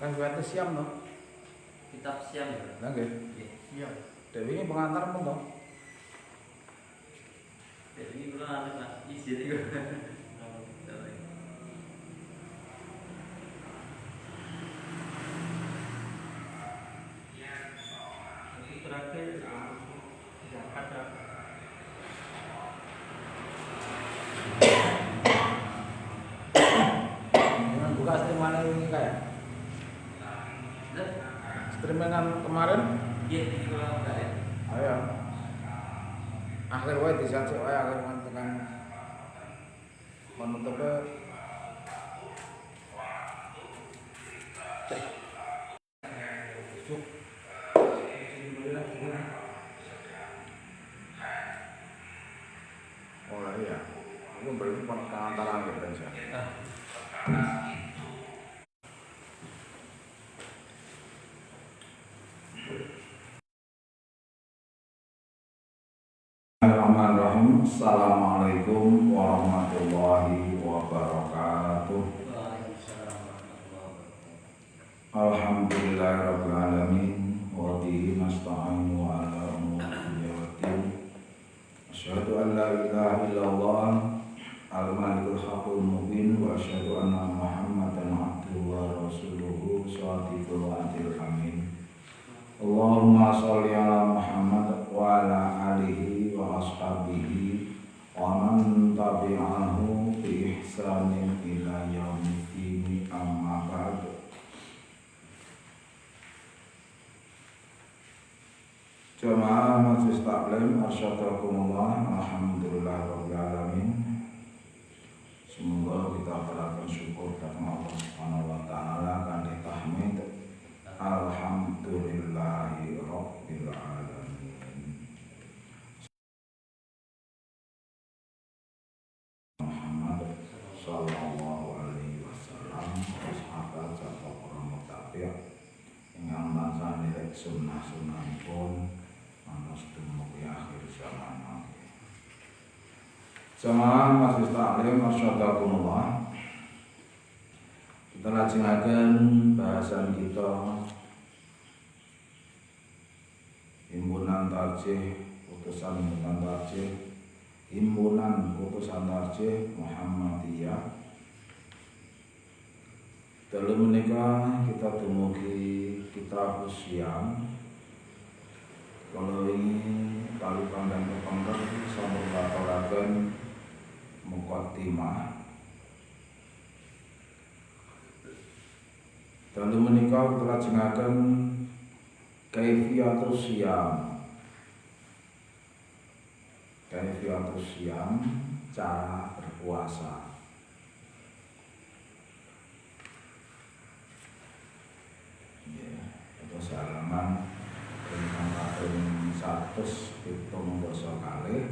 Kan berarti siam no? Kitab siam ya? Nggih. Iya. Dewi ini pengantar pun toh. Ini belum ada izin juga. Terakhir Jakarta. Dengan buka streaman ini kayak streamingan kemarin. Iya, ini kalau enggak ya. Ayo. Akhir wae disacik wae akhir tekan menutupnya. Cuk. Oh iya. Itu berarti pengantaran gitu kan. Bismillahirrahmanirrahim. Assalamualaikum warahmatullahi wabarakatuh. Alhamdulillahirabbil alamin wa bihi nasta'inu ala umuri waddin. Asyhadu an la ilaha illallah al-malikul haqqul mubin wa asyhadu anna Muhammadan abduhu wa rasuluhu shadiqul wa'dil amin. Allahumma sholli ala Muhammad wa ala alihi wa ashabihi wa man tabi'ahu bi ihsanin ila yaumiddin, amma ba'd. Jamaah Majelis Taklim asyhadakumullah, alhamdulillahirabbil alamin. Semoga kita berakan syukur kepada Allah Subhanahu wa taala kanthi tahmid alhamdulillahi rabbil alamin. Muhammad sallallahu alaihi wasallam sahabat serta para mutabi' ingkang tansah nilai sunnah-sunnahipun manus dumugi akhir zaman. Jamaah Majelis Taklim asyhadakumullah. Kita lajengaken bahasan kita himpunan tarjih utusan tarjih Muhammadiyah. Dalu menika kita dumugi kitab Syam. Kalau ini kali pandang kepengker sampun baturaken muqaddimah. Dalu menika kita lajengaken kaifiyatus syam. Kaifiyatus syam, cara berpuasa. Ya, itu halaman ingkang kaping 170 kalih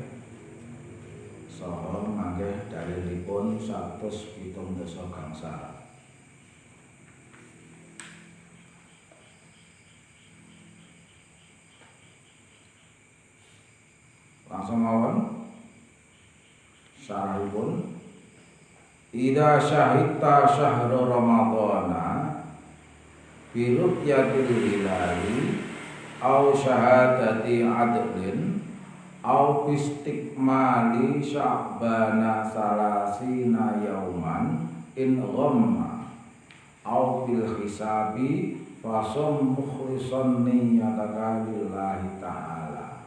saha manggih dalilipun 170 gangsal. Langsung mawon sarahipun. Idza syahidta syahra ramadhana bi ru'yatil hilali au syahadati adlin au bistikmali sya'bana salasina yauman in ghamma au bil hisabi fasum mukhlishan niyyataka lillahi ta'ala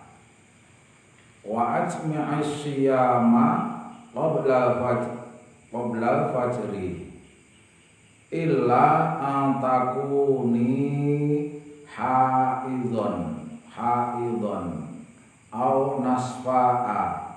wa ajmi'is siyama qabla fajri illa antakuni haidon au nasfa'a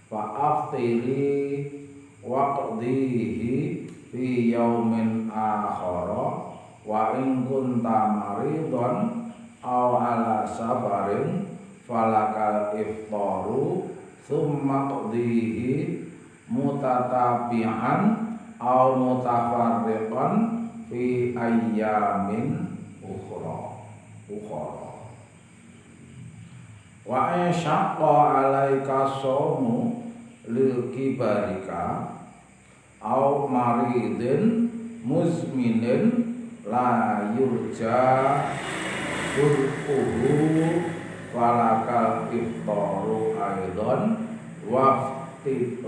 fa aftiri waqdihi fi yaumin akhara wa in kunta maridon au ala safarin falakal iftaru thumma qdihi mutatabi'an au mutafarriqan fi ayyamin ukhra. Wa syaqqa 'alaika shaumu lil kibarika au maridin muzminin la yurja bur'uhu falakal iftaru aidon wafti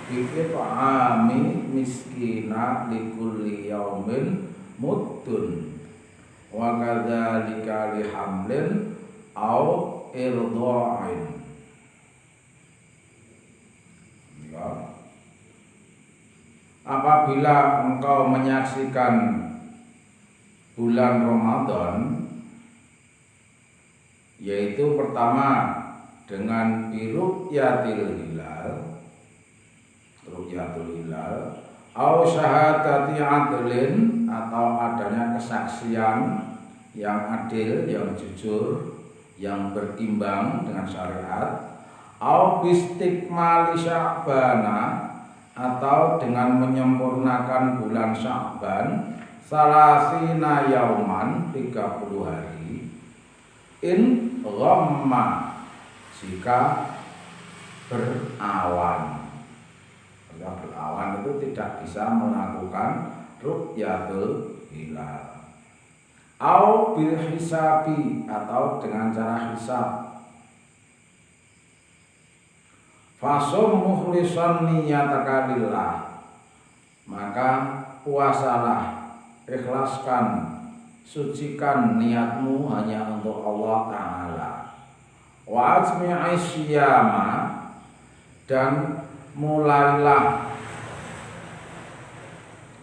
bi'it'ami miskina likulli yaumin muddun wa kadzalika li hamlin au irdha'in. Apabila engkau menyaksikan bulan Ramadan, yaitu pertama dengan birukyatil hilal, au syahadati adlin, atau adanya kesaksian yang adil, yang jujur, yang berimbang dengan syariat, au bistikmali sya'bana, atau dengan menyempurnakan bulan Sya'ban salasina yauman 30 hari, in ghamma, jika berawan. Jika berawan itu tidak bisa melakukan ru'yatul hilal. Au bil hisabi, atau dengan cara hisab. Fasum mukhlisan niyataka lillah, maka puasalah, ikhlaskan, sucikan niatmu hanya untuk Allah Ta'ala. Wa ajmi'i syiyama, dan mulailah,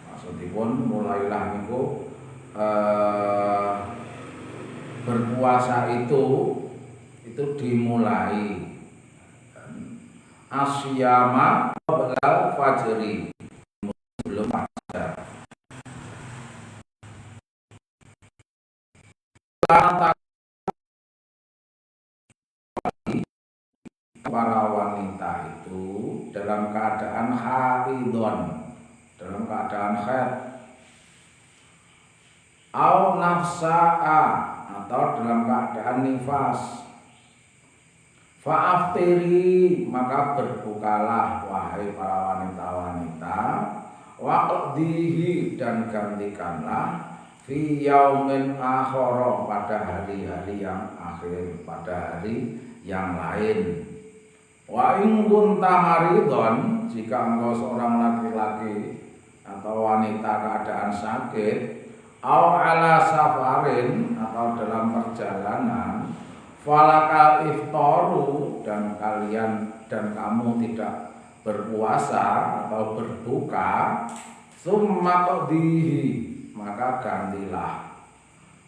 maksudipun mulailah niku berpuasa itu dimulai asyama qabla fajri, sebelum fajar. Para wanita itu dalam keadaan haidon, dalam keadaan haid, au nafsa'a, atau dalam keadaan nifas. Fa'aftiri, maka berbukalah wahai para wanita-wanita, waqdihi, dan gantikanlah, fi yaumin akhara, pada hari-hari yang akhir, pada hari yang lain. Wa in kunta maridon, jika engkau seorang laki-laki atau wanita keadaan sakit, au ala safarin, atau dalam perjalanan, falakal iftaru, dan kamu tidak berpuasa atau berbuka, summa qdihi, maka gantilah,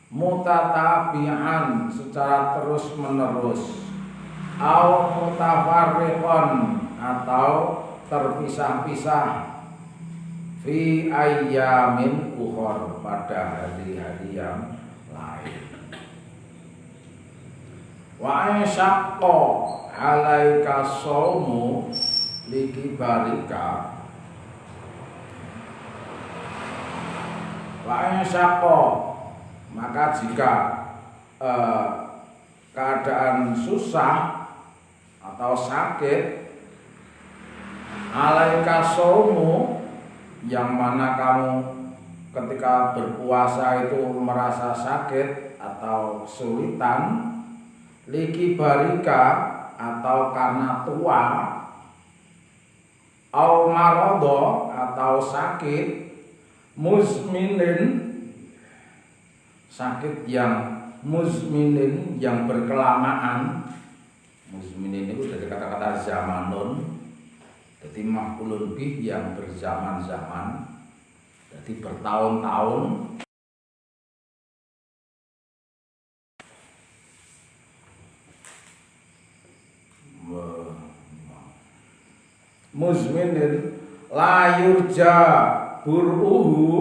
mutatabi'an, secara terus menerus, au mutafarriqon, atau terpisah-pisah, fi ayyamin ukhor, pada hari-hari yang lain. Wa insyaqqa 'alaika shaumu likibarika, wa insyaqqa, maka jika keadaan susah atau sakit, 'alaika shaumu, yang mana kamu ketika berpuasa itu merasa sakit atau kesulitan, likibarika, atau karena tua, au marodo, atau sakit, muzminin, sakit yang muzminin, yang berkelamaan. Muzminin itu dari kata-kata zamanun, jadi maf'ulun bih, yang berzaman-zaman, jadi bertahun-tahun. Muzminin la yurja bur'uhu,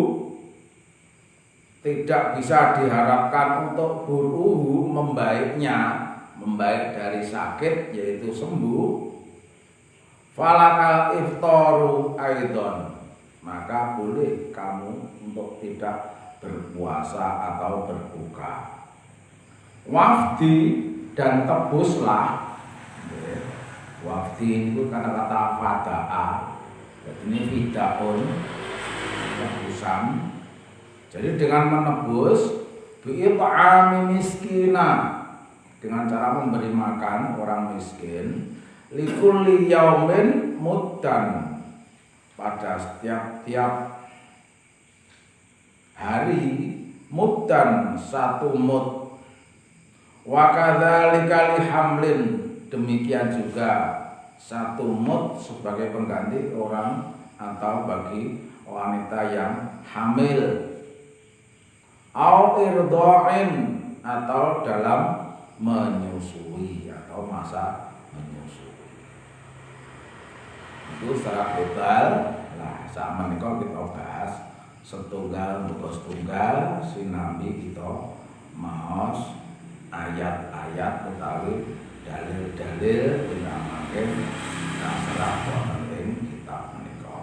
tidak bisa diharapkan untuk bur'uhu, membaiknya, membaik dari sakit, yaitu sembuh. Falakal iftaru aidon, maka boleh kamu untuk tidak berpuasa atau berbuka. Wafdi, dan tebuslah. Wafdi itu kata-kata fada'a, jadi ini fidaun, tebusan. Jadi dengan menebus bi'it'ami miskina, dengan cara memberi makan orang miskin, likulli yaumin muddan, pada setiap hari muddan 1 mud, wa kadzalika lihamlin, demikian juga 1 mud sebagai pengganti orang atau bagi wanita yang hamil, au irdha'in, atau dalam menyusui atau masa menyusui. Itu secara global. Nah, saat menika kita bahas setunggal muga setunggal sinambi kita maos ayat-ayat utawi dalil-dalil dinamaken kaserah wonten kitab menika.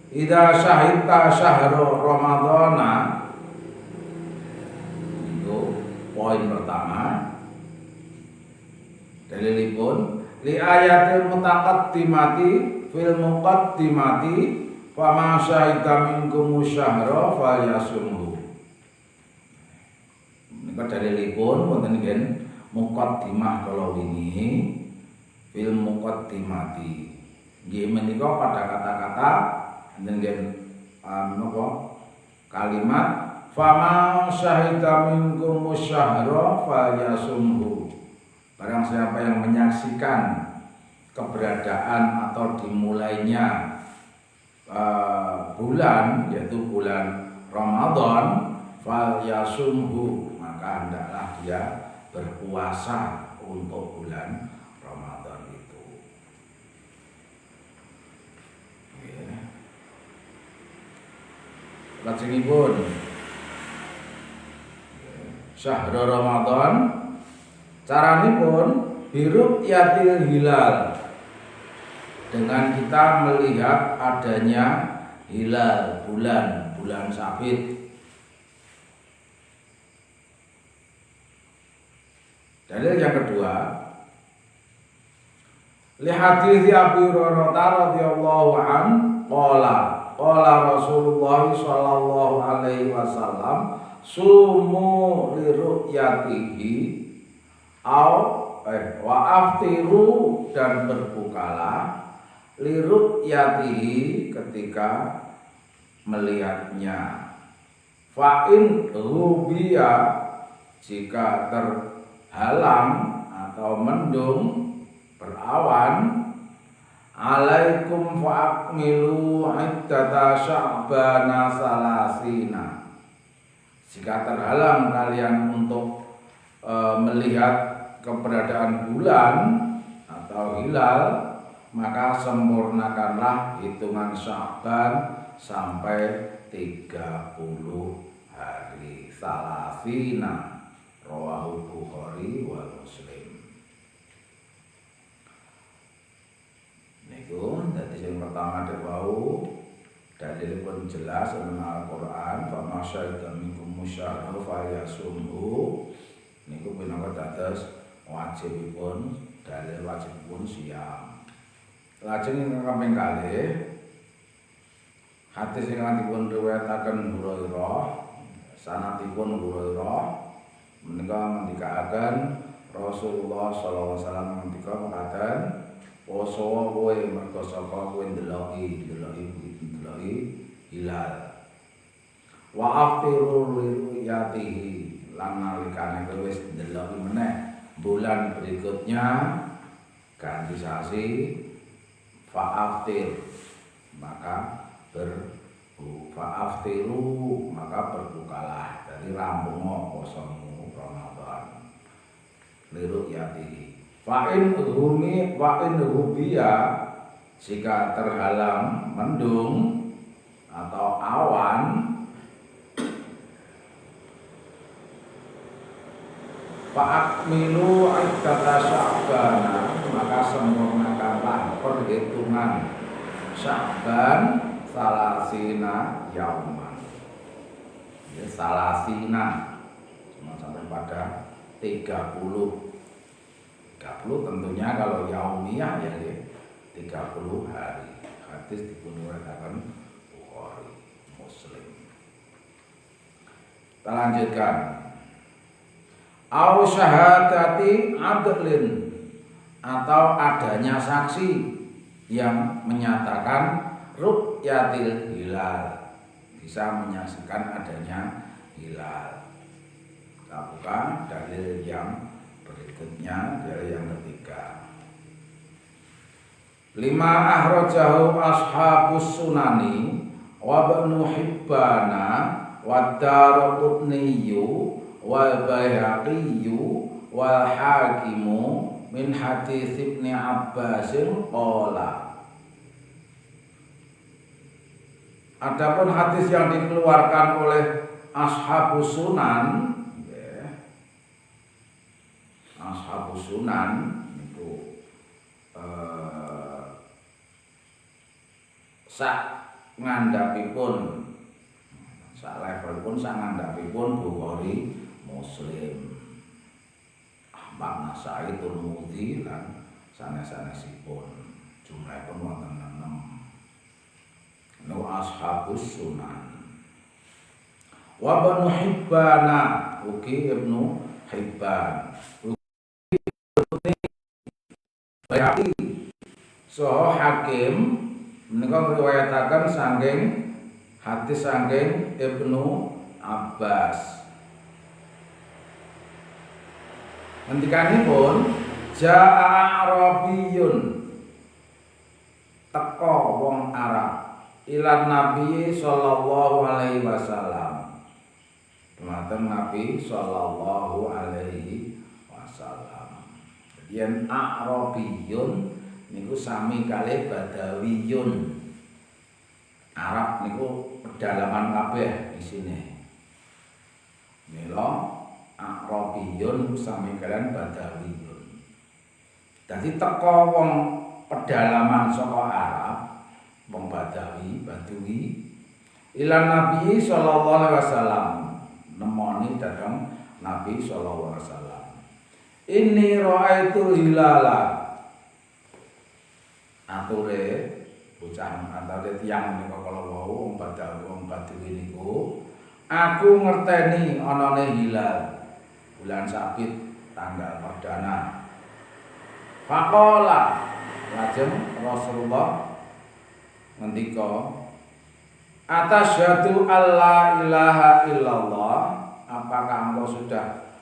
Idza syahidta syahrul ramadhana, itu poin pertama. Dalilipun li ayatil mutaqaddimati fil muqaddimati fama syahida minkum syahra falyasumhu. Menika dalilipun wonten nggih muqaddimah kala wingi fil muqaddimati. Nggih menika pada kata-kata dengan kalimat fama syahida minkum syahra falyasumhu. Barang siapa yang menyaksikan keberadaan atau dimulainya bulan, yaitu bulan Ramadan, falyasumhu, maka hendaklah dia berpuasa untuk bulan Ramadan itu. Lajengipun syahrul Ramadan, caranipun biru'yatil hilal, dengan kita melihat adanya hilal, bulan sabit. Dalil yang kedua, li hadits Abi Hurairah radhiyallahu an qala Rasulullah sallallahu alaihi wasallam sumu li ru'yatihi wa aftiru, dan berbukalah li ru'yatihi, ketika melihatnya. Fa in rubiya, jika terhalang atau mendung berawan, alaikum fa'akmilu iddata sya'bana salasina, jika terhalang kalian untuk melihat keberadaan bulan atau hilal, maka sempurnakanlah hitungan Sya'ban sampai 30 hari. Salasina, rawahu Bukhari wa Muslim. Niku dadi sing pertama dewau dalil pun jelas dalam Al-Qur'an, fa masyaitu minkum musyahra falyasumhu. Niku pinangka dados wajibipun, dalil wajibipun siam. Lajeng ingkang kaping kalih, hadis ingkang dipun riwayataken Hurairah, sanadipun Hurairah menika ngendikaaken Rasulullah sallallahu alaihi wasallam ngendika mekaten, poso kowe mergo saka kowe ndeloki hilal. Wa aftiru liruyatihi, lan nalikane kowe wis ndeloki meneh bulan berikutnya ganti sasi, fa'aftir, maka fa'aftiru, maka berbukalah. Jadi rampung posomu Ramadan liruyatihi. Fa'in rubiya, jika terhalang mendung atau awan, fa'akmilu iddata sya'bana, maka sempurnakanlah perhitungan Sya'ban salasina yauman. Ya, salasina cuma sampai pada 30 tentunya kalau yaumiyah ya 30 hari. Hadis dipun riwayataken Bukhari. Muslim. Kita lanjutkan. Au syahadati adlin, atau adanya saksi yang menyatakan ru'yatil hilal, bisa menyaksikan adanya hilal. Kita buka dalil yang berikutnya, dalil yang ketiga. 5 akhrajahu ashabus sunani wa ibnu hibbana wa daraqutni wal baihaqi wal hakimu min hadits Ibnu Abbas qala. Adapun hadis yang dikeluarkan oleh ashabus sunan, ashabus sunan itu sak ngandhapipun, sak levelipun sak ngandhapipun Bukhari, Muslim, Ahmad, Nasai, Tirmidzi lan sanes-sanesipun. Jumlahipun wonten 6. Nu ashabus sunan. Wa Ibnu Hibban, ugi Ibnu Hibban. Bayati saha Hakim menika ngriwayataken saking hadis saking Ibnu Abbas. Ngendikanipun jaa Arabiyun, teka wong Arab ilan Nabi sallallahu alaihi wasallam, dumateng Nabi sallallahu alaihi wasallam. Yen Arabiyun niku sami kalih Badawiyun. Arab niku pedalaman kabeh isine. Mila Arabiyun sami kalian Badawiyun. Dadi teka wong pedalaman saka Arab, wong Badawi, Badui, ilan Nabi sallallahu alaihi wasallam, nemoni datang Nabi sallallahu alaihi wasallam. Inni ra'aitu hilala. Ature bocah antare tiyang menika kala wau wong Badui niku, aku ngerteni anane hilal bulan Sabit tanggal perdana. Faqala, lajeng Rasulullah ngendika, atasyhadu alla ilaha illallah, apakah engkau sudah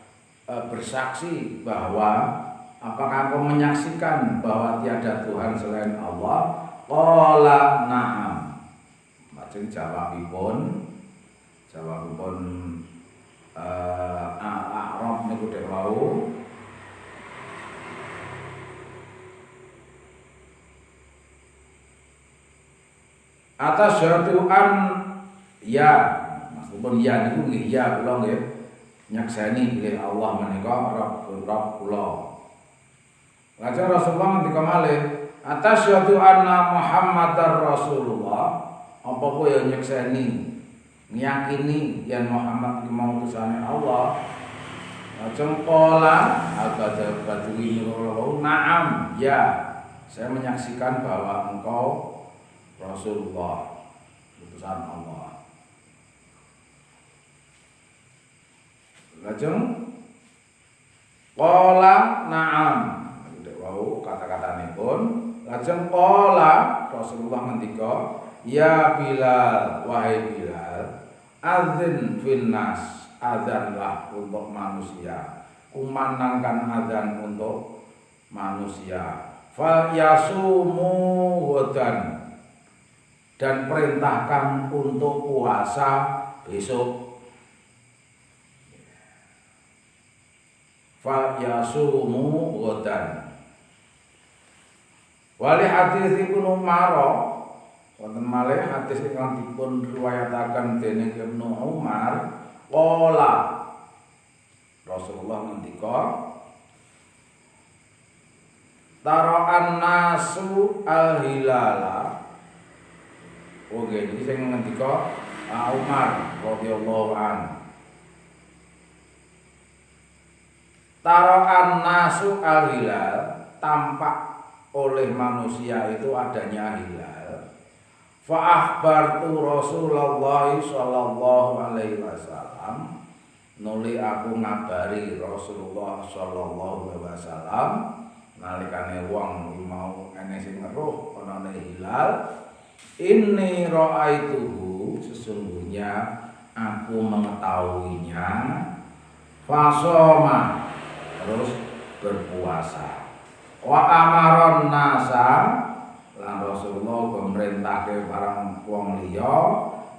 bersaksi bahwa, apakah engkau menyaksikan bahwa tiada Tuhan selain Allah? Qala na'am. Lajeng jawabipun A'rab niku dek wau, atasyhadu an ya, maksudipun ya niku nggih ya kula nggih nyakseni bilih Allah menika Rabb kula. Lajeng Rasulullah ngendika malih, atasyhadu anna Muhammadar Rasulullah, apa kowe ya nyakseni ngiyakini yen Muhammad iki mau utusane Allah? Lajeng qala Badui niku, na'am ya, saya menyaksikan bahwa engkau Rasulullah, utusan Allah. Lajeng qala na'am, wau kata-katanipun. Lajeng qala Rasulullah ngendika, ya Bilal, wahai Bilal, adzin fil nas, adzanlah untuk manusia, kumandangkan adzan untuk manusia. Fa yasumu ghadan, dan perintahkan untuk puasa besok. Fa yasumu ghadan. Wali hadis Ibnu Umar, wonten malih hadis ingkang dipun riwayataken dening Ibnu Umar, qala Rasulullah ngendika, tara'an nasu al-hilala. Oke, iki sing ngendika Umar radhiyallahu an. Tara'an nasu al-hilal, tampak oleh manusia itu adanya hilal. Fa akhbartu Rasulullah sallallahu alaihi wasallam, nuli aku ngabari Rasulullah sallallahu alaihi wasallam nalikane wong mau ene sing ngeruh ana hilal, inni ra'aituhu, sesungguhnya aku mengetahuinya, fasoma, terus berpuasa, wa amaron nasa, lan Rasulullah memerintahke barang wong liya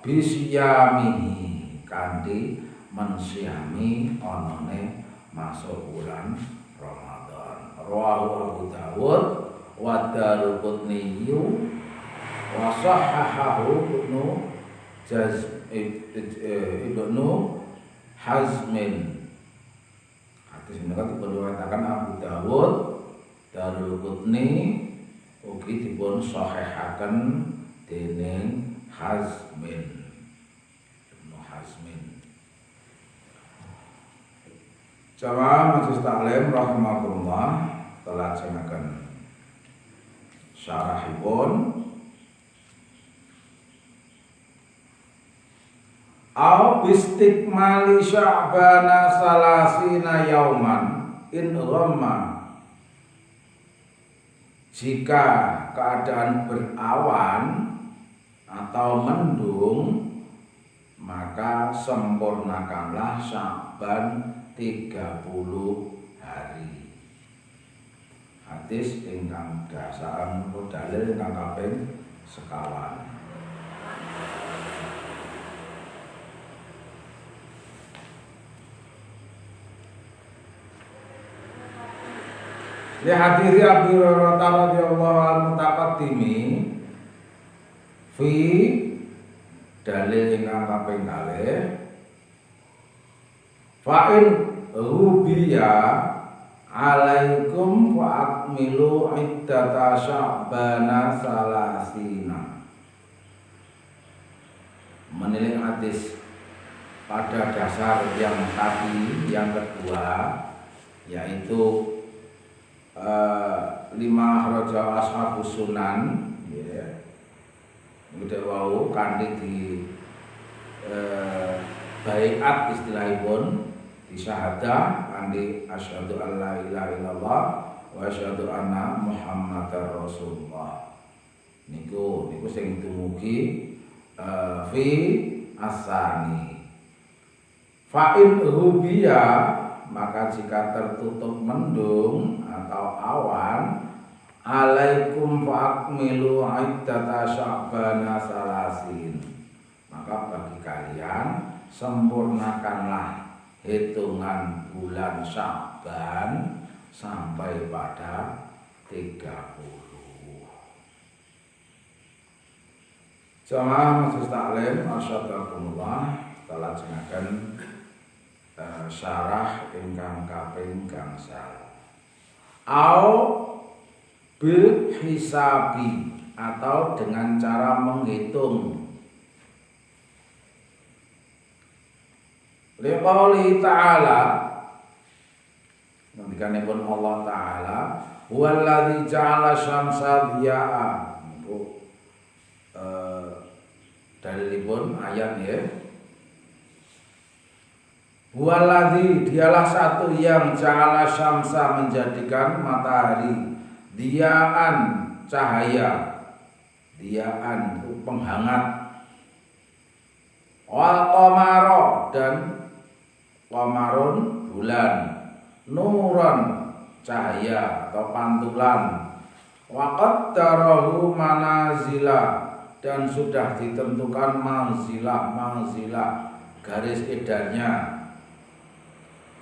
bisyamihi, kanthi mensyami anane masuk bulan Ramadan. Rawahu Abu Dawud wa Daruqutni wa sahahahu Ibnu Hazmin. Hadis ini kan diriwayatkan Abu Dawud, Daruqutni ugi dipun sahihaken dening Hazmin, Ibnu Hazmin. Jamaah majelis taklim rahimakumullah, telajengaken syarahipun. Au bistikmali sya'bana salasina yauman in ghamma, jika keadaan berawan atau mendung, maka sempurnakanlah Sya'ban 30 hari. Hadis ingkang dasar dalil ingkang kaping sekawan. Li hadis Abi Hurairah radhiyallahu anhu taqaddimi fi, dalil ingkang kaping kalih, fa in rubiya alaikum wa akmilu iddata sya'bana salasina. Menilik hadis pada dasar yang tadi, yang kedua, yaitu 5 raja ashabus sunan, ya. Udah wau kanthi di baiat istilahipun, di syahadah kanthi asyhadu an la ilaha illallah wa asyhadu anna muhammadar rasulullah. Niku sing dumugi fi asani. Fa in rubiya, maka jika tertutup mendung atau awan, alaikum fa'akmilu iddata sya'bana salasin, maka bagi kalian sempurnakanlah hitungan bulan Sya'ban sampai pada 30. Jamaah majelis taklim asyhadakumullah, telajengaken syarah ingkang kaping gangsal. Au bil hisabi, atau dengan cara menghitung. Liqauli ta'ala, ngendikanipun Allah Ta'ala, huwallazi ja'ala syamsa diya'a. Dalilipun ayat ya. Huwallazi, dialah satu yang ja'ala syamsa, menjadikan matahari, diya'an, cahaya, diya'an itu penghangat, wal qamara, dan qamarun bulan, nuran cahaya atau pantulan, wa qaddarahu manazila, dan sudah ditentukan manzilah garis edarnya,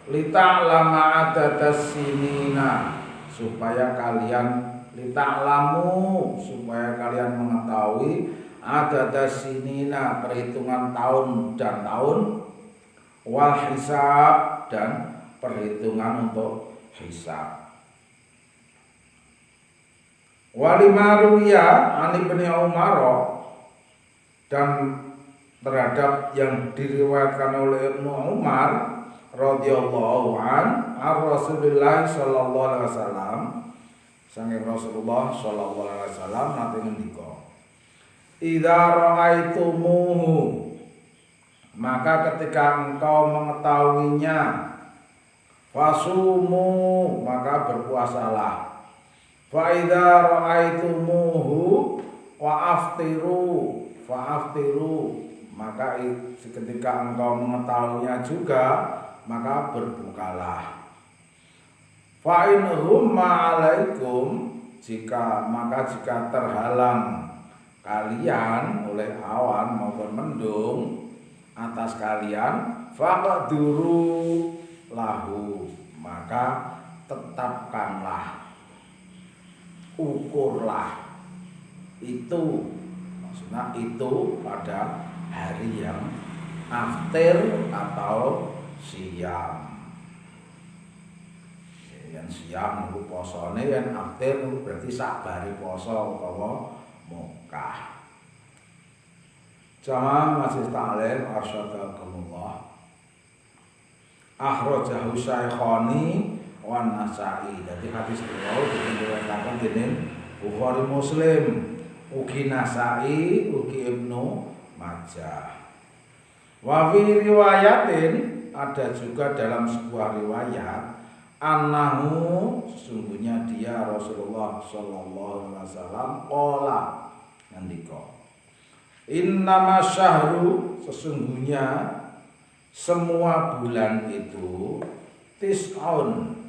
lita'lama adadas sinina, supaya kalian mengetahui adadas sinina, perhitungan tahun dan tahun, wal hisab, dan perhitungan untuk hisab. Walimaruya ani bin Umar, dan terhadap yang diriwayatkan oleh Ibnu Umar radhiyallahu an Rasulullah sallallahu alaihi wasallam, sange Rasulullah sallallahu alaihi wasallam nate ngendika, idza ra'aitumuhu, maka ketika engkau mengetahuinya, fasumu, maka berpuasalah. Fa idza ra'aitumuhu wa aftiru, maka ketika engkau mengetahuinya juga, maka berbukalah. Fa in humma alaikum, jika terhalang kalian oleh awan maupun mendung atas kalian, faqduru lahu, maka tetapkanlah, ukurlah itu, maksudnya itu pada hari yang aftir atau siam. Yang siam itu posone, yang aftir berarti sabari poso utawa mukah. Jamaah masih ta'lim arsyadakumullah. Akhrajahu Syaikhani wa Nasa'i. Dadi hadis kula diriwayatkan dening Bukhari Muslim, ugi Nasa'i, ugi Ibnu Majah. Wa fi riwayatin, ada juga dalam sebuah riwayat, annahu, sesungguhnya dia Rasulullah sallallahu alaihi wasallam qala, ngendika, innama syahru, sesungguhnya semua bulan itu tis'un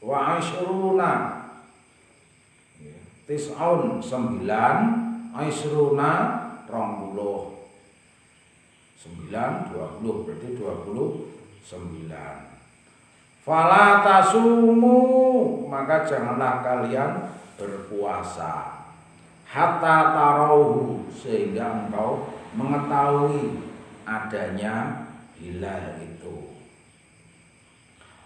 wa ishruna, tis'un 9, ishruna 20, 9 20 berarti 29. Fala tasumu, maka janganlah kalian berpuasa, hatta tarauhu, sehingga engkau mengetahui adanya hilal itu.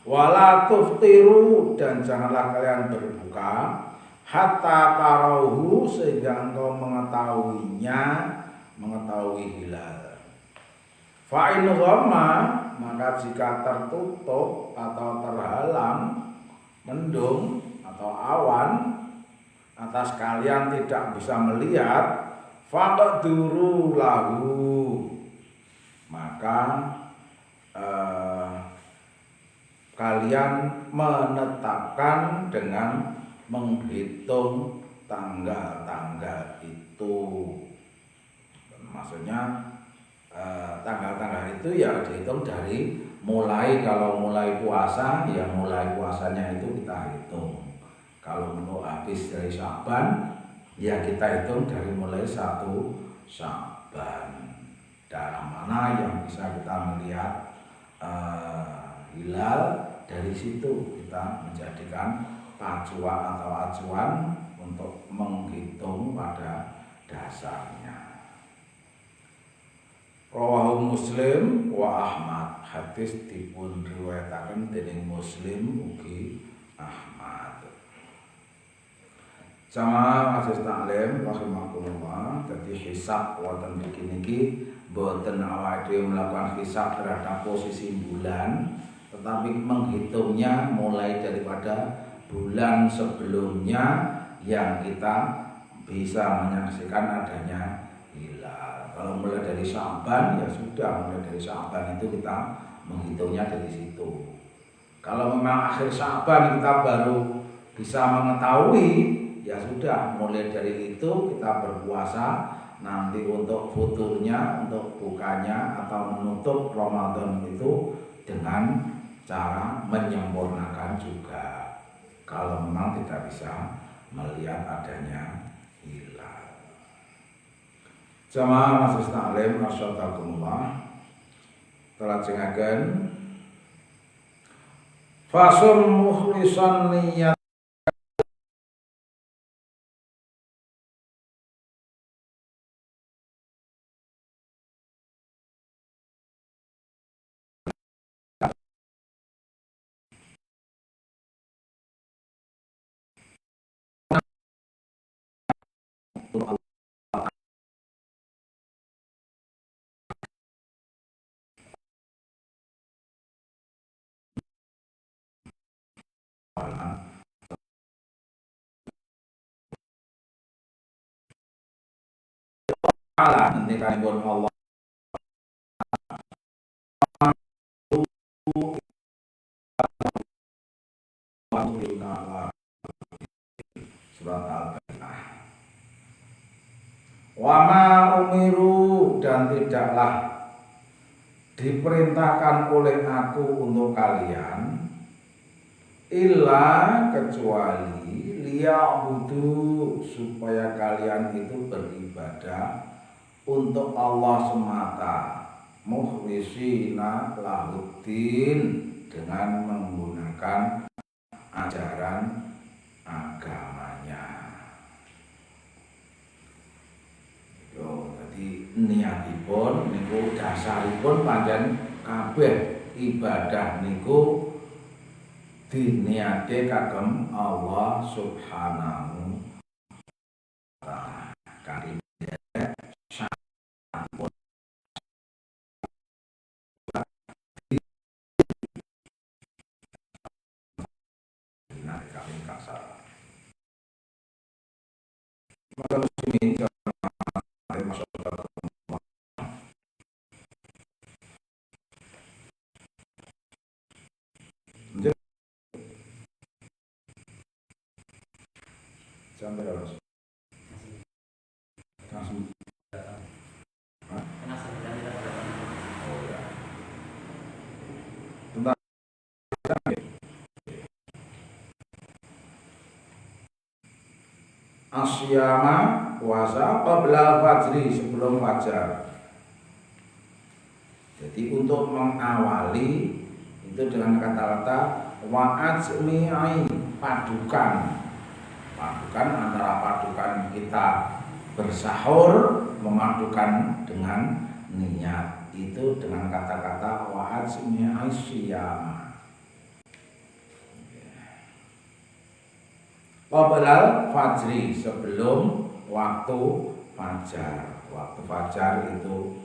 Wala tuftiru, dan janganlah kalian berbuka, hatta tarauhu, sehingga engkau mengetahuinya, mengetahui hilal. Fa in ghamma, maka jika tertutup atau terhalang mendung atau awan atas kalian tidak bisa melihat, faqduru lahu, maka kalian menetapkan dengan menghitung tanggal-tanggal itu. Maksudnya tanggal-tanggal itu ya dihitung dari mulai, kalau mulai puasa ya mulai puasanya itu kita hitung. Kalau untuk habis dari Sya'ban ya kita hitung dari mulai 1 Sya'ban. Dalam mana yang bisa kita melihat hilal, dari situ kita menjadikan pacuan atau acuan untuk menghitung pada dasarnya. Rawahu Muslim wa Ahmad, hadis dipun riwayataken dening Muslim ugi Ahmad. Jamaah asis taklim rahimakumullah. Dadi hisab wonten mriki niki boten awake dhewe melakukan hisab terhadap posisi bulan, tetapi menghitungnya mulai daripada bulan sebelumnya yang kita bisa menyaksikan adanya hilal. Kalau mulai dari Sya'ban ya sudah, mulai dari Sya'ban itu kita menghitungnya dari situ. Kalau memang akhir Sya'ban kita baru bisa mengetahui, ya sudah, mulai dari itu kita berpuasa. Nanti untuk futurnya, untuk bukanya atau menutup Ramadan itu dengan cara menyempurnakan juga, kalau memang tidak bisa melihat adanya hilal. Jamaah masih taklim masyaallah, telajengaken fasum mukhlisan niyat ta'ala ngendikanipun Allah surat Al-Baqarah. Wa ma umiru, dan tidaklah diperintahkan oleh aku untuk kalian illa kecuali liya'budu, supaya kalian itu beribadah untuk Allah semata, mukhlisina lahuddin, dengan menggunakan ajaran agamanya. Yo, jadi niatipun niku dasaripun pancen kabeh ibadah niku diniate kagem Allah Subhanahu wa taala. Kali sampai harus langsung. Oh ya. Tentang asyama, puasa qabla fajri, sebelum fajar. Jadi untuk mengawali itu dengan kata-kata wa ajmi'i, padukan antara padukan kita bersahur, memadukan dengan niat itu dengan kata-kata wa ajmi'i syiyama. Qablal fajri, sebelum waktu fajar. Waktu fajar itu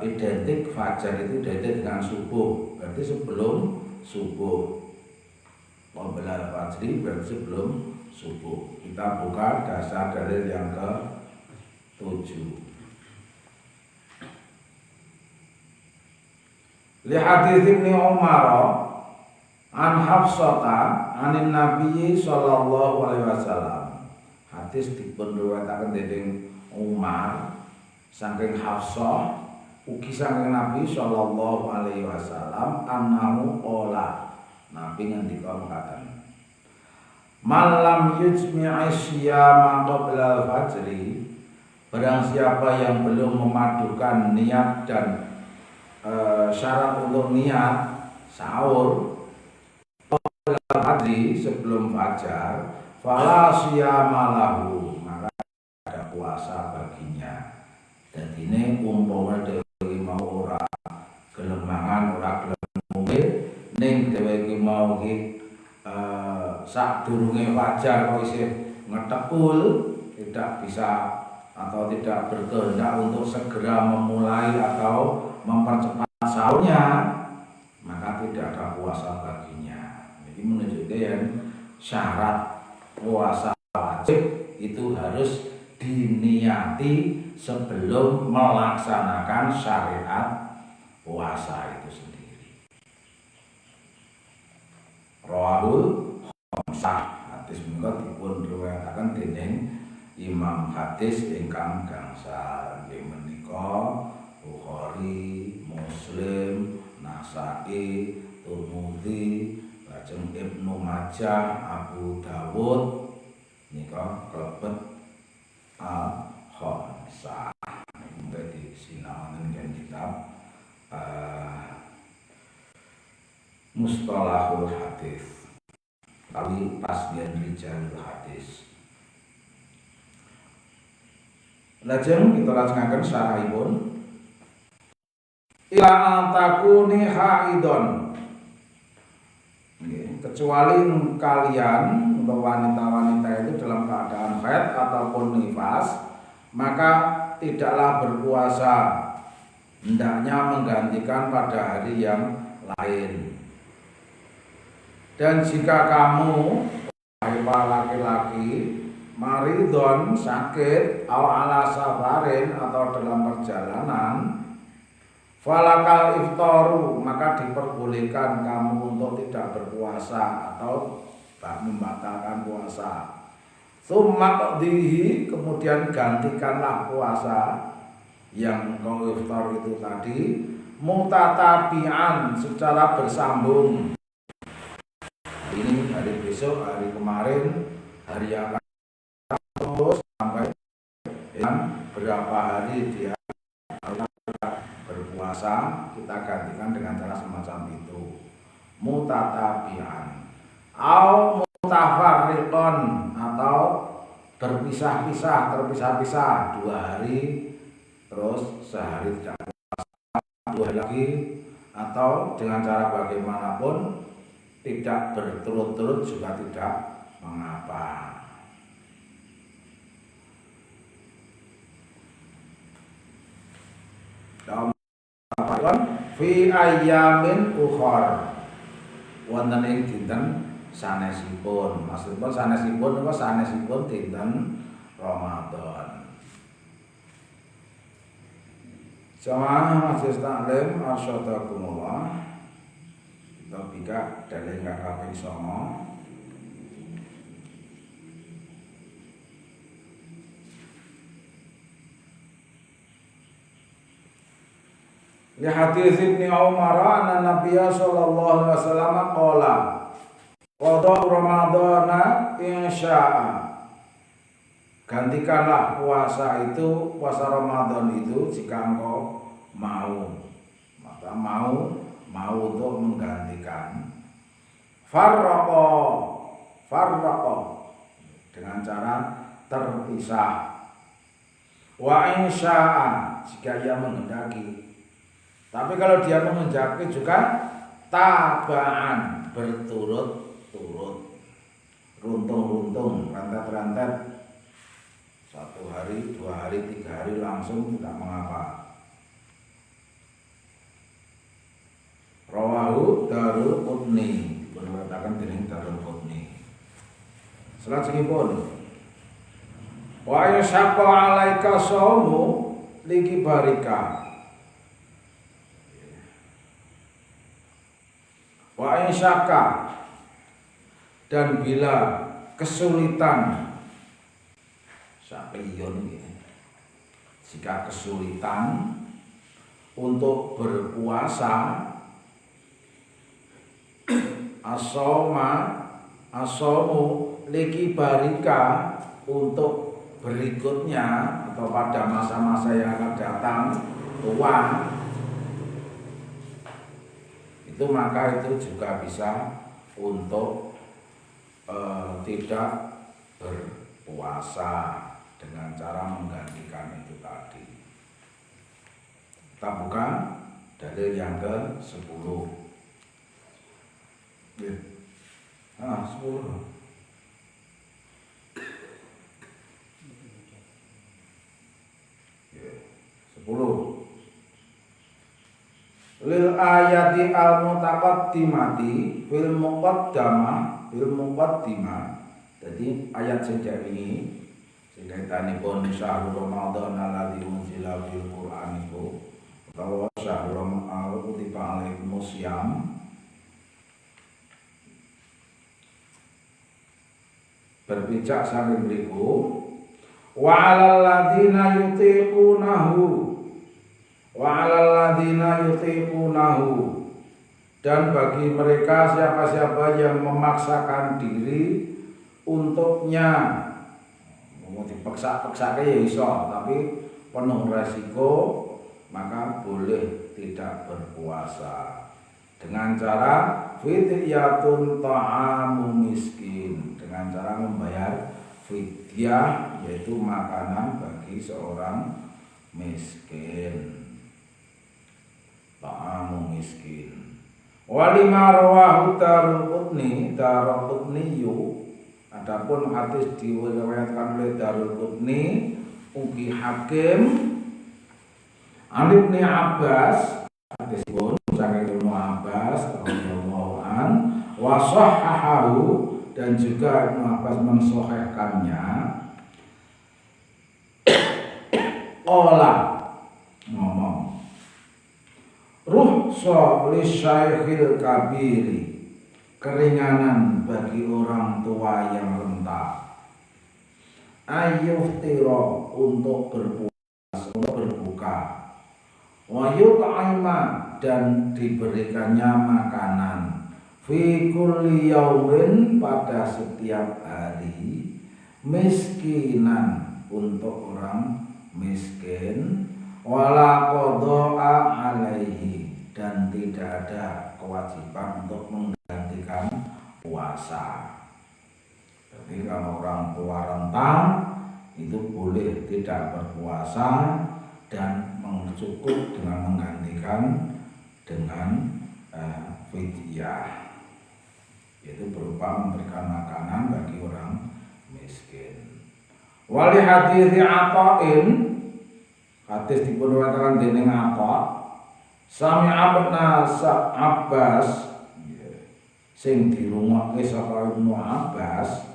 identik, fajar itu identik dengan subuh, berarti sebelum subuh. Qablal fajri berarti sebelum subuh. Kita buka dasar dalil yang ke-7. Li hadits Ibnu Umar an Hafsata anin Nabi sallallahu alaihi wasallam. Hadis dipun riwayataken dening Umar saking Hafsah ugi saking Nabi sallallahu alaihi wasallam annahu qala, Nabi ngendika mekaten, malam yujmi'i syiyama qabla fajri, barang siapa yang belum memadukan niat dan syarat untuk niat sahur qabla fajri, sebelum fajar, fala syiyama lahu, maka ada puasa baginya. Dan ini umpama dhewe mau ora gelembangan, ora gelem mungkin ning dhewe mau iki sadurunge fajar kok isih ngetekul, tidak bisa atau tidak berkehendak untuk segera memulai atau mempercepat sahurnya, maka tidak ada puasa baginya. Jadi menunjukkan syarat puasa wajib itu harus diniati sebelum melaksanakan syariat puasa itu sendiri. Rawahul khamsah, hadis menika dipun riwayataken dening Imam hadis ingkang gangsal inggih menika Bukhari, Muslim, Nasa'i, Tirmidzi, lajeng Ibnu Majah, Abu Dawud nika klebet al-khamsah. Dadi sinaonen kan kitab Mustalahul Hadis. Kali pasien rijalul hadis. Lajeng kita lajengaken syarahipun. Ila antakuni haidon. Kecuali kalian untuk wanita-wanita itu dalam keadaan haid ataupun nifas, maka tidaklah berpuasa, hendaknya menggantikan pada hari yang lain. Dan jika kamu, wahai para laki-laki, maridon sakit au ala safarin atau dalam perjalanan, falakal iftaru maka diperbolehkan kamu untuk tidak berpuasa atau membatalkan puasa. Tsumma qdihi kemudian gantikanlah puasa yang kau iftar itu tadi mutatabi'an secara bersambung. Ini hari besok, hari kemarin, hari yang akan terus sampai yang berapa hari dia berpuasa, kita gantikan dengan cara semacam itu. Mutatabi'an au mutafarriqon atau terpisah-pisah 2 hari terus sehari tidak puasa, 2 hari lagi, atau dengan cara bagaimanapun tidak berturut-turut juga tidak mengapa. Fi ayyamin ukhar wonten ing dinten sanesipun, maksudipun sanesipun dinten Ramadan. Jamaah Majelis Taklim arsyadakumullah, kita bika dalil kaping 9. Li hadis Ibnu Umar anna Nabiya sallallahu alaihi wasallam qala qada Ramadana insya'a, gantikanlah puasa itu, puasa Ramadan itu jika engkau mau, maka mau untuk menggantikan. Farraqa dengan cara terpisah. Wa insya'a jika ia menghendaki. Tapi kalau dia menghendaki juga tabaan berturut-turut, runtung-runtung, rantet-rantet, 1 hari, 2 hari, 3 hari langsung tidak mengapa. Rawahu Daruqutni, dikatakan dening Daruqutni. Salajengipun wa yashaqa 'alaika shaumu likibarika. Wa insyaka dan bila kesulitan sapiyon ini, jika kesulitan untuk berpuasa, asomu likibarika untuk berikutnya atau pada masa-masa yang akan datang tua, itu maka itu juga bisa untuk tidak berpuasa dengan cara menggantikan itu tadi. Kita buka dalil yang ke-10. 10. Lil ayati al mutaqaddimati fil muqaddimah. Jadi ayat sejak ini kaitanipun syahrul Ramadan alladzi unzila fil Qur'an iku utawa syahrul Ramadan kutiba alaikumus syiyam, berpijak saking mriku wa 'alal ladzina yutiqunahu dan bagi mereka siapa-siapa yang memaksakan diri untuknya, mau dipaksa-paksa ya iso, tapi penuh resiko, maka boleh tidak berpuasa dengan cara fidyatun ta'amu miskin, dengan cara membayar fidyah, yaitu makanan bagi seorang miskin. Ta'amu miskin. Walima rawahu Daruqutni yu, adapun hadis diriwayatkan oleh Daruqutni ugi Hakim an Ibnu Abbas, hadis pun saking Ibnu Abbas radhiyallahu an wa sahhahahu, dan juga Ibnu Abbas mensahihkannya Ola ngomong rukhsa li syaikhil kabiri, keringanan bagi orang tua yang renta, ayyuftira untuk berbuka, wa yut'ima dan diberikannya makanan, fi kulli yaumin pada setiap hari, miskinan untuk orang miskin, wala qada'a alaihi dan tidak ada kewajiban untuk menggantikan puasa. Jadi kalau orang tua renta itu boleh tidak berpuasa dan cukup dengan menggantikan dengan fidyah, yaitu berupa memberikan makanan bagi orang miskin. Wali hadits Ata'in, hadis dipunwatakan dening Ata', sami abna Abbas, sing dirungokke saka Ibnu Abbas,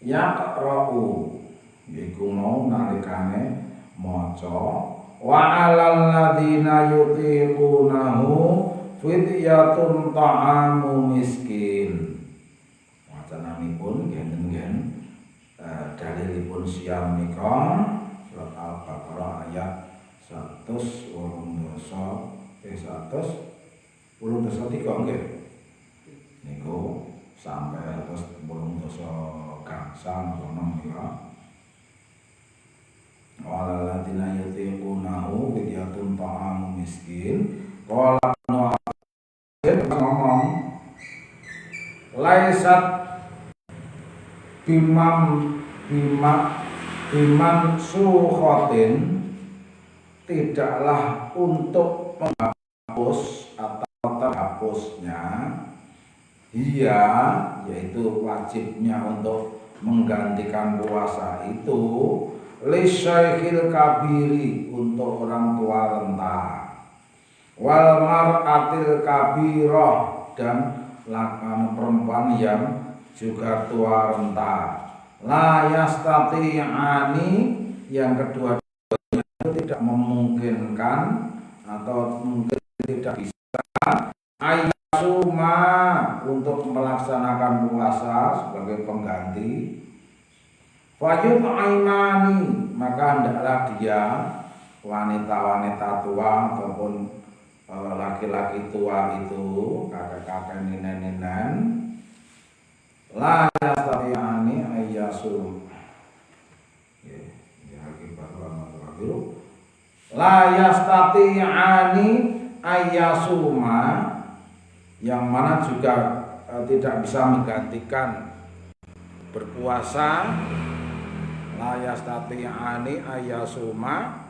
yaqra'u iku mau nalikane maca, wa 'alal ladzina yutiqunahu fidyatun ta'amu miskin. Wacananipun nggih dalilipun siyam nika surat Al-Baqarah ayat 183 nggih. Niku sampai 183 gangsal napa nika. Wala ladina yutiqunahu fidyatun ta'amu miskin. Qala ngomong laisat biman sukhotin, tidaklah untuk menghapus atau terhapusnya iya, yaitu wajibnya untuk menggantikan puasa itu, lisyaikhil kabiri untuk orang tua renta, wal mar'atil kabirah dan lakan perempuan yang juga tua renta, la yastati'ani yang kedua-duanya itu tidak memungkinkan atau mungkin tidak bisa ayyasuma untuk melaksanakan puasa sebagai pengganti, fayut aimani maka hendaklah dia wanita-wanita tua ataupun laki-laki tua itu, kakek-kakek, nenek-nenek, la yastati'ani ayyasum, la yastati'ani ayyasuma, yang mana juga tidak bisa menggantikan berpuasa, la yastati'ani ayyasuma,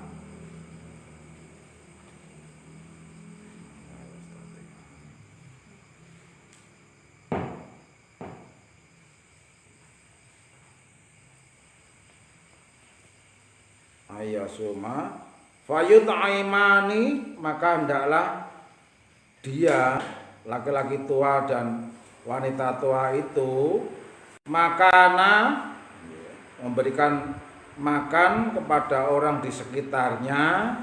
ayyasuma fayut aimani maka hendaklah dia laki-laki tua dan wanita tua itu makana memberikan makan kepada orang di sekitarnya,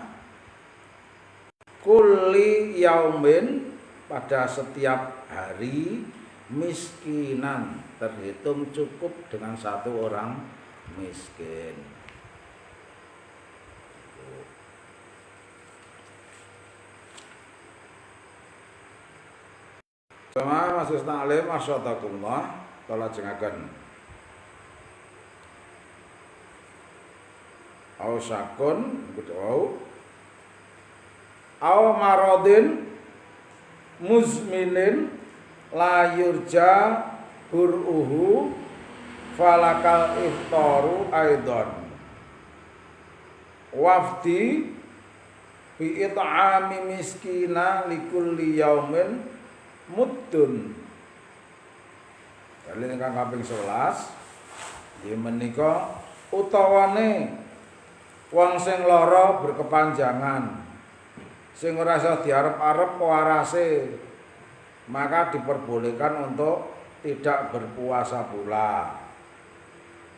kulli yaumin pada setiap hari, miskinan terhitung cukup dengan satu orang miskin. Sama Mas Ta'lim masyaallah kala jengaken au sakun kudu au maradin muzminin la yurja buruhu falakal iftaru aidan wafdi bi it'ami miskina likulli yaumin muddun. Kali ingkang kaping 11 nggih menika utawane wong sing lara berkepanjangan, sing ora iso diarep-arep warase, maka diperbolehkan untuk tidak berpuasa pula.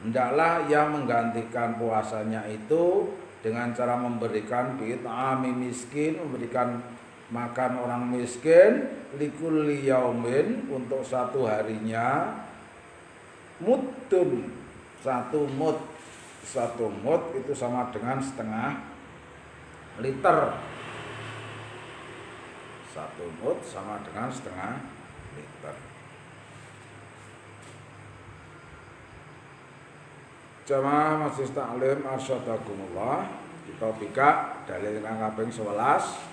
Hendaklah yang menggantikan puasanya itu dengan cara memberikan bi'it'ami miskin, memberikan makan orang miskin, likulli yaumin, untuk satu harinya, muddun, satu mud itu sama dengan setengah liter. Satu mud sama dengan setengah liter. Jamaah Majelis Taklim arsyadakumullah, kita bika dalil kang kaping 11.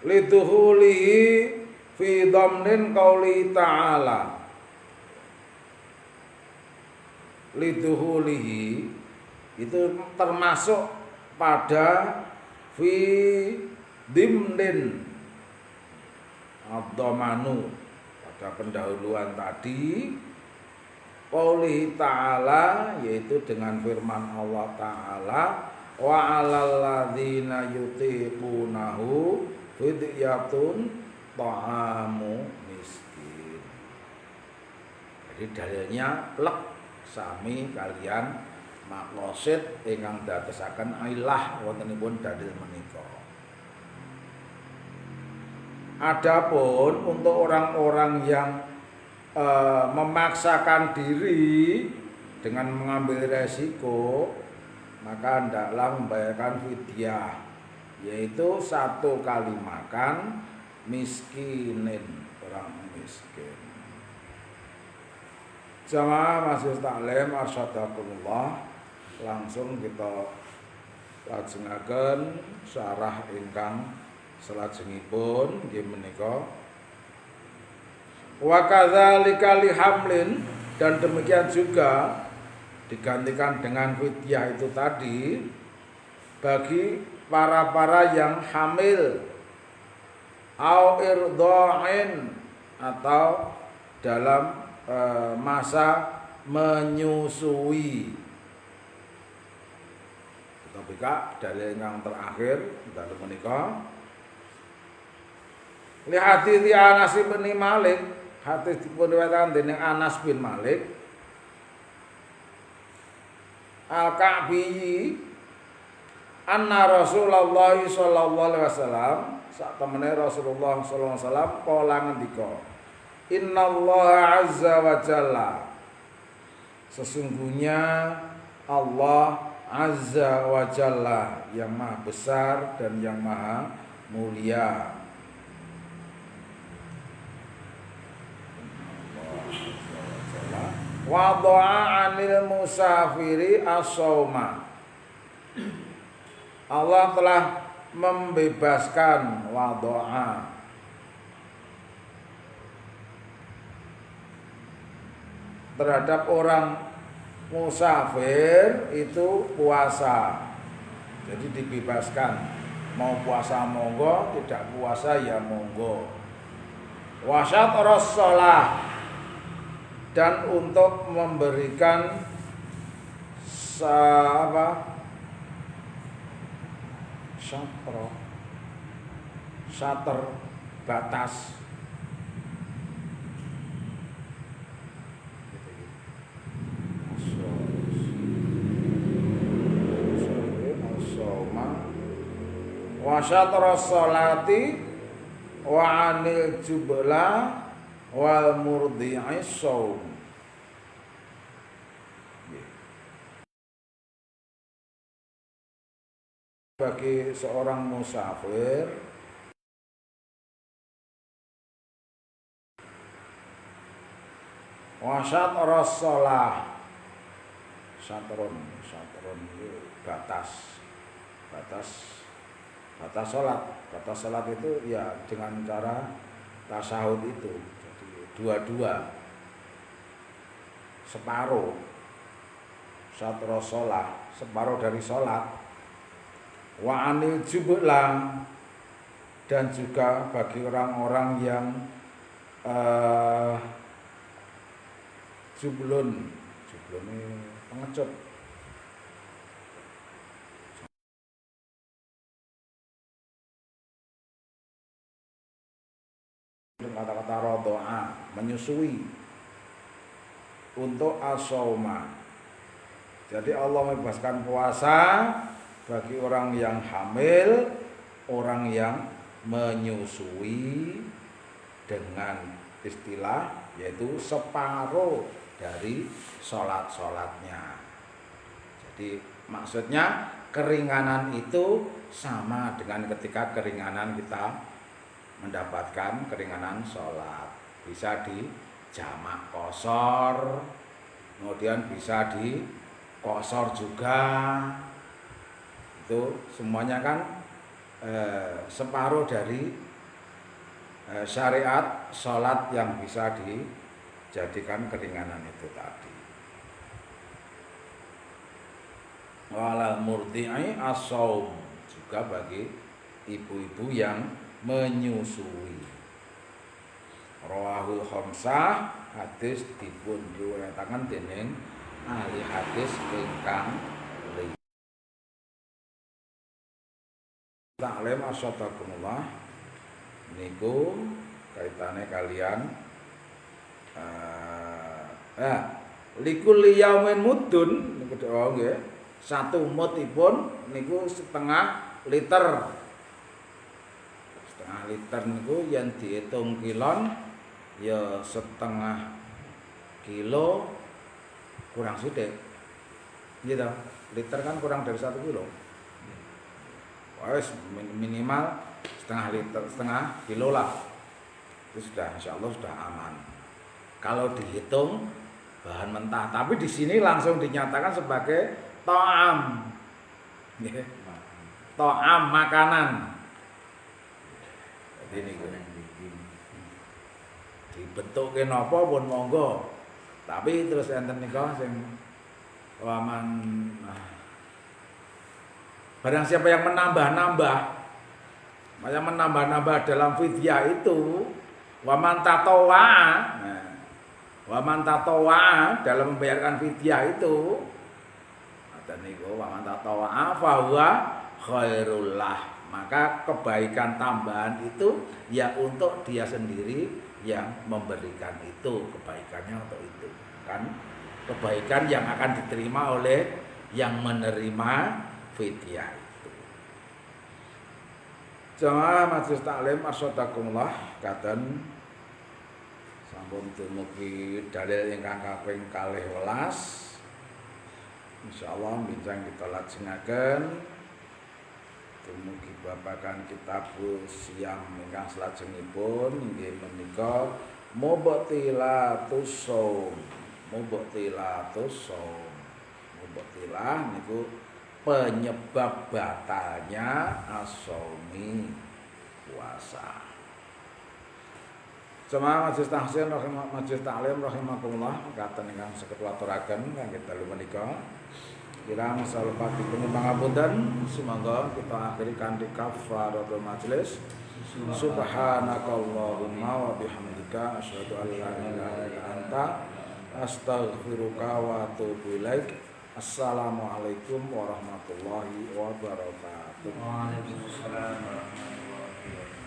Liduhulihi fi dhamnin qauli ta'ala. Liduhulihi itu termasuk pada fi dimnin ad-dhamanu, pada pendahuluan tadi, qauli ta'ala, yaitu dengan firman Allah Ta'ala, wa 'alal ladzina yutiqunahu fidyatun ta'amu miskin. Jadi dalilnya plek sami kalian maqasid ingkang dadosaken ilah wontenipun dalil menika. Adapun untuk orang-orang yang memaksakan diri dengan mengambil resiko, maka hendaklah membayarkan fidyah, yaitu 1 kali makan miskinin, orang miskin. Jamaah Majelis Taklim arsyadakumullah, langsung kita lajengaken syarah ingkang salajengipun nggih menika. Wa kadzalika lihamlin, dan demikian juga digantikan dengan fidyah itu tadi bagi para yang hamil, au irdha'in, atau dalam masa menyusui. Kita buka dalil yang terakhir dalil menika. Li hadits Anas bin Malik, hadits dipun dening Anas bin Malik Al-Ka'bi, anna Rasulullah sallallahu alaihi wasallam, sak temene Rasulullah sallallahu alaihi wasallam kala ngendika, innallaha azza wa jalla, sesungguhnya Allah azza wa jalla yang maha besar dan yang maha mulia, wada'a 'anil musafiri as-sauma, Allah telah membebaskan, wada'a terhadap orang musafir itu puasa. Jadi dibebaskan, mau puasa monggo, tidak puasa ya monggo. Wasyatras shalah, dan untuk memberikan syater batas, wa syatras sholati wa 'anil jubla wal murdi'is shaum. Bagi seorang musafir wa syatras shalah, syatron batas salat itu ya dengan cara tasyahud itu, jadi dua-dua, separuh syatras shalah, separuh dari salat. Wa anil jubla, dan juga bagi orang-orang yang jublun ini pengecut, Kata-kata rodoa, menyusui untuk as-sauma. Jadi Allah membebaskan puasa bagi orang yang hamil, orang yang menyusui dengan istilah yaitu separuh dari sholat-sholatnya. Jadi maksudnya keringanan itu sama dengan ketika keringanan kita mendapatkan keringanan sholat. Bisa di jamak qashar, kemudian bisa di qashar juga. Itu semuanya kan separuh dari syariat sholat yang bisa dijadikan keringanan itu tadi. Walal murdi'i as-shaum, juga bagi ibu-ibu yang menyusui. Rawahul khamsah, hadis dipun riwayataken dening ahli hadis ingkang li. Ta'lim asyatakumullah niku kaitane kalian likulli yaumin mudun niku nggih. Satu mutipun niku setengah liter. Setengah liter niku yang dihitung kilon ya setengah kilo kurang sithik. Gitu. Liter kan kurang dari 1 kilo. Wes minimal setengah liter, setengah kilo lah. Itu sudah insyaallah sudah aman. Kalau dihitung bahan mentah, tapi di sini langsung dinyatakan sebagai ta'am. Ta'am makanan. Jadi niku dibentuke napa pun monggo. Tapi terus enten nika sing waman barang siapa yang menambah-nambah dalam fidyah itu waman tatawwa dalam membayarkan fidyah itu dan niku waman tatawwa fa huwa khairul lah, maka kebaikan tambahan itu ya untuk dia sendiri yang memberikan itu, kebaikannya untuk itu kan kebaikan yang akan diterima oleh yang menerima fidyah itu. Jamaah majelis taklim asyadakumullah katen sampun dumugi dalil ingkang kaping 12. Insyaallah bincang kita lajengaken dumugi babagan kitabul siyam ingkang salajengipun inggih menika mubtilatus shaum. Mubtilah niku penyebab batalnya as-shaumi puasa. Jemaah majelis tahsin majelis taklim rahimakumullah katen ingkang saged waturaken kangge dalu menika kirang salebet dipun pangapunten, semoga kita akhiri kanthi kafaratul majelis. Subhanakallahumma wa bihamdika asyhadu an la ilaha illa anta astaghfiruka wa atubu ilaik. Assalamualaikum warahmatullahi wabarakatuh. Waalaikumsalam warahmatullahi wabarakatuh.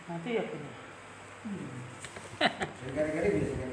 Nanti ya punya. Gara-gara bisa